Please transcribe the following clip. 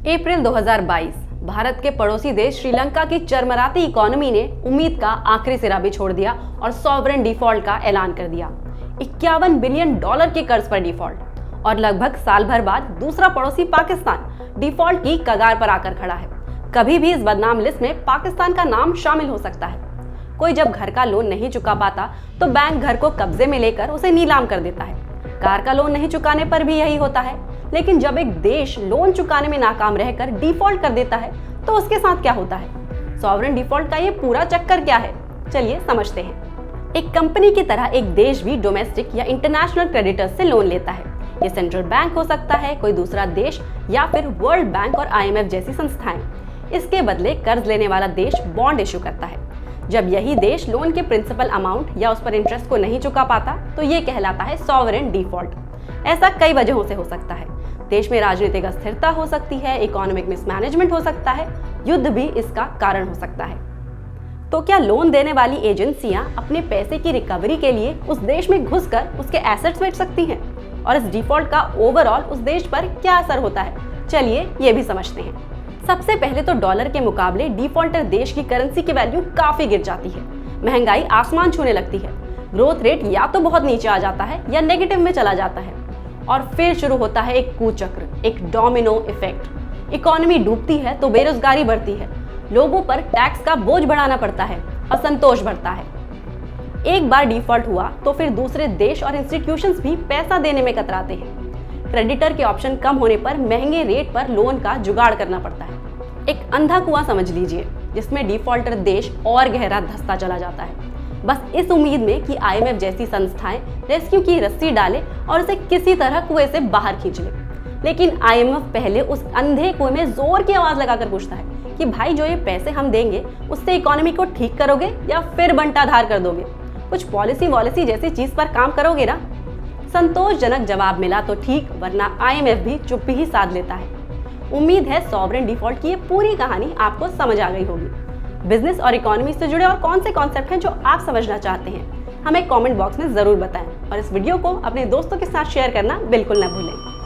अप्रैल 2022 भारत के पड़ोसी देश श्रीलंका की चरमराती इकोनॉमी ने उम्मीद का आखिरी सिरा भी छोड़ दिया और सॉवरेन डिफॉल्ट का ऐलान कर दिया। 51 बिलियन डॉलर के कर्ज पर डिफॉल्ट और लगभग साल भर बाद दूसरा पड़ोसी पाकिस्तान डिफॉल्ट की कगार पर आकर खड़ा है। कभी भी इस बदनाम लिस्ट में पाकिस्तान का नाम शामिल हो सकता है। कोई जब घर का लोन नहीं चुका पाता तो बैंक घर को कब्जे में लेकर उसे नीलाम कर देता है। कार का लोन नहीं चुकाने पर भी यही होता है। लेकिन जब एक देश लोन चुकाने में नाकाम रहकर डिफॉल्ट कर देता है तो उसके साथ क्या होता है? सॉवरेन डिफॉल्ट का ये पूरा चक्कर क्या है, चलिए समझते हैं। एक कंपनी की तरह एक देश भी डोमेस्टिक या इंटरनेशनल क्रेडिटर्स से लोन लेता है। ये सेंट्रल बैंक हो सकता है, कोई दूसरा देश या फिर वर्ल्ड बैंक और IMF जैसी संस्थाएं। इसके बदले कर्ज लेने वाला देश बॉन्ड इशू करता है। जब यही देश लोन के प्रिंसिपल अमाउंट या उस पर इंटरेस्ट को नहीं चुका पाता तो ये कहलाता है सॉवरेन डिफॉल्ट। ऐसा कई वजहों से हो सकता है। देश में राजनीतिक अस्थिरता हो सकती है, इकोनॉमिक मिसमैनेजमेंट हो सकता है, युद्ध भी इसका कारण हो सकता है। तो क्या लोन देने वाली एजेंसियां अपने पैसे की रिकवरी के लिए उस देश में घुसकर उसके एसेट्स बेच सकती हैं? और इस डिफॉल्ट का ओवरऑल उस देश पर क्या असर होता है, चलिए ये भी समझते हैं। सबसे पहले तो डॉलर के मुकाबले डिफॉल्टर देश की करेंसी की वैल्यू काफी गिर जाती है। महंगाई आसमान छूने लगती है। ग्रोथ रेट या तो बहुत नीचे आ जाता है या नेगेटिव में चला जाता है। और फिर शुरू होता है एक कुचक्र, एक डोमिनो इफेक्ट। इकोनॉमी डूबती है तो बेरोजगारी बढ़ती है, लोगों पर टैक्स का बोझ बढ़ाना पड़ता है, असंतोष बढ़ता है। एक बार डिफॉल्ट हुआ तो फिर दूसरे देश और इंस्टीट्यूशंस भी पैसा देने में कतराते हैं। क्रेडिटर के ऑप्शन कम होने पर महंगे रेट पर लोन का जुगाड़ करना पड़ता है। एक अंधा कुआं समझ लीजिए, जिसमें डिफॉल्टर देश और गहरा धंसता चला जाता है, बस इस उम्मीद में कि IMF जैसी संस्थाएं रेस्क्यू की रस्सी डाले और उसे किसी तरह कुएं से बाहर खींच ले। लेकिन IMF पहले उस अंधे कुएं में जोर की आवाज लगाकर पूछता है कि भाई जो ये पैसे हम देंगे उससे इकोनॉमी को ठीक करोगे या फिर बंटाधार कर दोगे? कुछ पॉलिसी जैसी चीज पर काम करोगे ना? संतोषजनक जवाब मिला तो ठीक, वरना IMF भी चुप्पी ही साध लेता है। उम्मीद है सॉवरेन डिफॉल्ट की ये पूरी कहानी आपको समझ आ गई होगी। बिजनेस और इकोनॉमी से जुड़े और कौन से कॉन्सेप्ट हैं जो आप समझना चाहते हैं, हमें कमेंट बॉक्स में जरूर बताएं और इस वीडियो को अपने दोस्तों के साथ शेयर करना बिल्कुल न भूलें।